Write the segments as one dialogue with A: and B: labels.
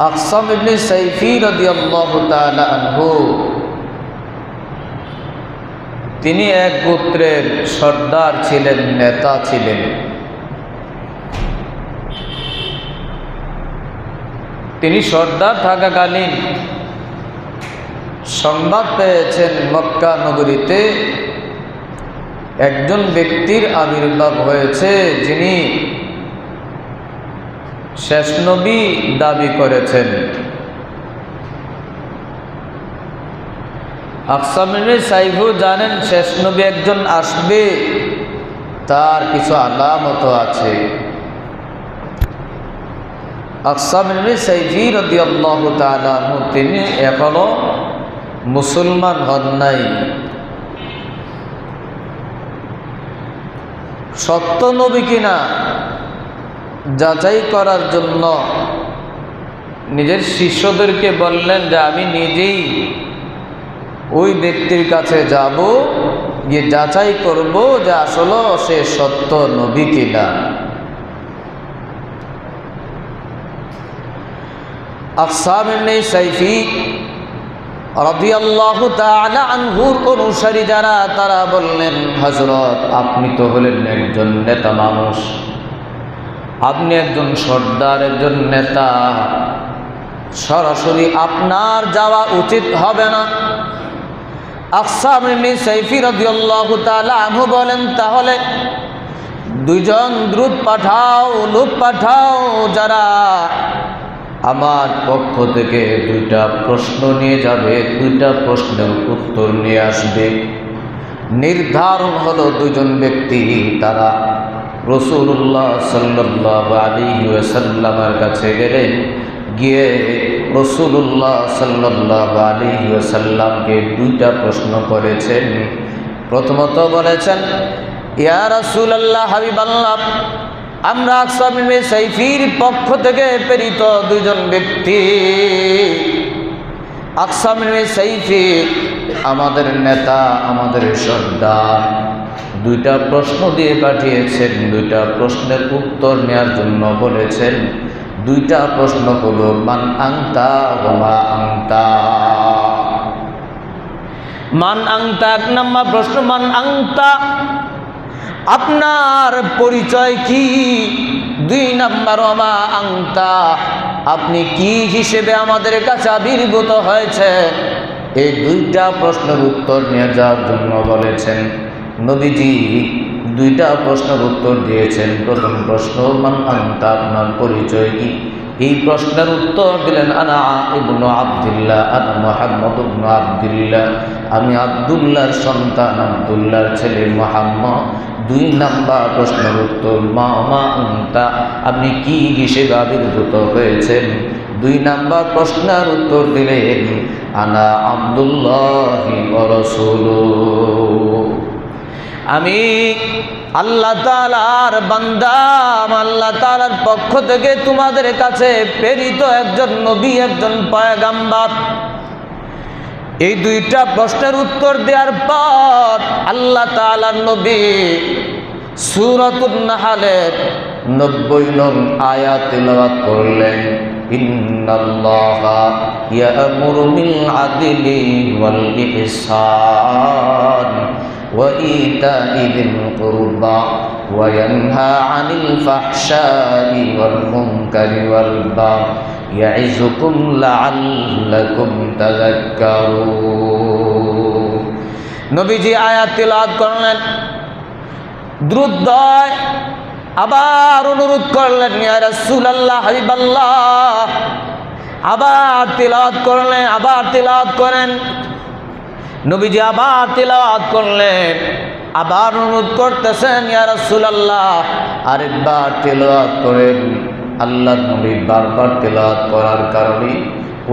A: আকসাম ইবনে sci-fi রাদিয়াল্লাহু তাআলা আনহু তিনি এক গোত্রের সর্দার ছিলেন, নেতা ছিলেন। তিনি সর্দার থাকাকালীন সংবাদ পেয়েছেন মক্কা নগরীতে একজন ব্যক্তির আবির্ভাব হয়েছে যিনি শেষ নবী দাবি করেছেন। আকসাম ইবনে সাইফু জানেন শেষ নবী একজন আসবে, তার কিছু আলামত আছে। আকসাম ইবনে সাইফি রাদিয়াল্লাহু তাআলা আনহু তিনি এখনো মুসলমান হন নাই। সত্য নবী কিনা যাচাই করার জন্য নিজের শিষ্যদেরকে বললেন যে আমি নিজেই ওই ব্যক্তির কাছে যাব, গিয়ে যাচাই করব যে আসলে সে সত্য নবী কিনা। আকসাম ইবনে সাইফি রাদিয়াল্লাহু তাআলা আনহুর অনুসারী যারা, তারা বললেন হযরত আপনি তো হলেন একজন নেতা মানুষ, আপনি একজন সর্দার, একজন নেতা, সরাসরি আপনার যাওয়া উচিত হবে না। আকসাম ইবনে সাইফি রাদিয়াল্লাহু তাআলা আনহু বলেন তাহলে দুইজন দ্রুত পাঠাও, লোক পাঠাও যারা আমার পক্ষ থেকে দুইটা প্রশ্ন নিয়ে যাবে, দুইটা প্রশ্নের উত্তর নিয়ে আসবে। নির্ধারণ হলো দুইজন ব্যক্তি, তারা রাসূলুল্লাহ সাল্লাল্লাহু আলাইহি ওয়াসাল্লামের কাছে গেলেন, গিয়ে রাসূলুল্লাহ সাল্লাল্লাহু আলাইহি ওয়াসাল্লামকে দুইটা প্রশ্ন করেছেন। প্রথমত বলেছেন, ইয়া রাসূলুল্লাহ, হাবিবাল্লাহ, আমরা আকসাম ইবনে সাইফির পক্ষ থেকে প্রেরিত দুইজন ব্যক্তি। আকসাম ইবনে সাইফি আমাদের নেতা, আমাদের সর্দার, দুইটা প্রশ্ন দিয়ে পাঠিয়েছেন, দুইটা প্রশ্নের উত্তর নেওয়ার জন্য বলেছেন। দুইটা প্রশ্ন হলো মান আনতা ওয়া মা আনতা। মান আনতা, এক নম্বর প্রশ্ন মান আনতা, আপনার পরিচয় কি? দুই নাম্বার ওয়া মা আনতা, আপনি কি হিসেবে আমাদের কাছে আবির্ভূত হয়েছেন? এই দুইটা প্রশ্নের উত্তর নিয়ে যাওয়ার জন্য বলেছেন। নবীজি দুইটা প্রশ্নের উত্তর দিয়েছেন। প্রথম প্রশ্ন মান আনতা, আপনার পরিচয় কি? এই প্রশ্নের উত্তর দিলেন আনা ইবনু আব্দুল্লাহ, আনা মুহাম্মদ ইবনু আব্দুল্লাহ, আমি আব্দুল্লাহর সন্তান, আব্দুল্লাহর ছেলে মুহাম্মদ। দুই নাম্বার প্রশ্নের উত্তর মা আনতা, আপনি কি হিসেবে আবির্ভূত হয়েছেন? দুই নাম্বার প্রশ্নের উত্তর দিলেন আনা আব্দুল্লাহি ওয়া রাসূলুহু, আমি আল্লাহ তাআলার বান্দা, আল্লাহ তাআলার পক্ষ থেকে তোমাদের কাছে প্রেরিত একজন নবী, একজন পয়গম্বর। এই দুইটা প্রশ্নের উত্তর দেওয়ার পর আল্লাহ তাআলার নবী সূরাতুন নাহলের 90 নং আয়াত তিলাওয়াত করলেন। ইন্নাল্লাহা ইয়া'মুরু বিল আদলি ওয়াল ইহসান ওয়া ইতা'i যিল কুরবা ওয়া ইয়ানহা আনিল ফাহশাই ওয়াল মুনকারি ওয়াল বাগই ইয়া'iযুকুম লা'আল্লাকুম তাযাক্কারুন। নবীজি আয়াত তিলাওয়াত করলেন, দ্রুত আবার অনুরোধ করলেন ইয়া রাসূলুল্লাহ, হাবিবাল্লাহ, আবার তিলাওয়াত করলেন, আবার তিলাওয়াত করেন। নবীজি আবার তিলাওয়াত করলেন, আবার অনুরোধ করতেছেন ইয়া রাসূলুল্লাহ, আরেকবার তিলাওয়াত করেন। আল্লাহর নবী বারবার তিলাওয়াত করার কারণে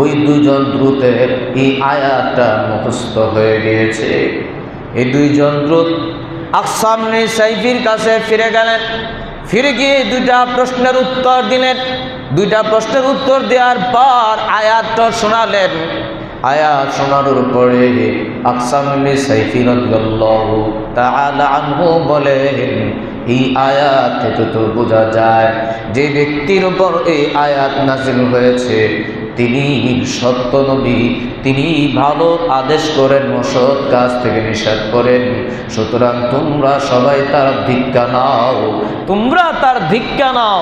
A: ওই দুজন দ্রুতের এই আয়াতটা মুখস্থ হয়ে গিয়েছে। এই দুইজন দ্রুত আকসাম ইবনে সাইফির কাছে ফিরে গেলেন। ফিরে গিয়ে দুইটা প্রশ্নের উত্তর দিলেন। দুইটা প্রশ্নের উত্তর দেওয়ার পর আয়াতটা শোনালেন। আয়াত শোনানোর পরে আকসাম ইবনে সাইফি রাদিয়াল্লাহু তাআলা আনহু বলেন, এই আয়াত থেকে তো বোঝা যায় যে ব্যক্তির উপর এই আয়াত নাযিল হয়েছে তিনি সত্য নবী, তিনি ভালো আদেশ করেন, অসৎ কাজ থেকে নিষেধ করেন। সুতরাং তোমরা সবাই তার ধিক্কা নাও, তোমরা তার ধিক্কা নাও,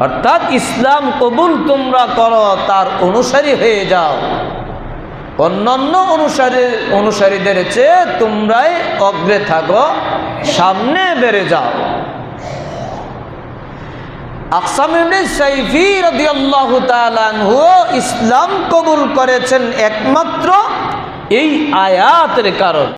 A: অর্থাৎ ইসলাম কবুল তোমরা করো, তার অনুসারী হয়ে যাও। অন্যান্য অনুসারীদের চেয়ে তোমরাই অগ্রে থাকো, সামনে বেড়ে যাও। আকসাম ইবনে সাইফি রাদিয়াল্লাহু তাআলা আনহু ইসলাম কবুল করেছেন একমাত্র এই আয়াতের কারণ।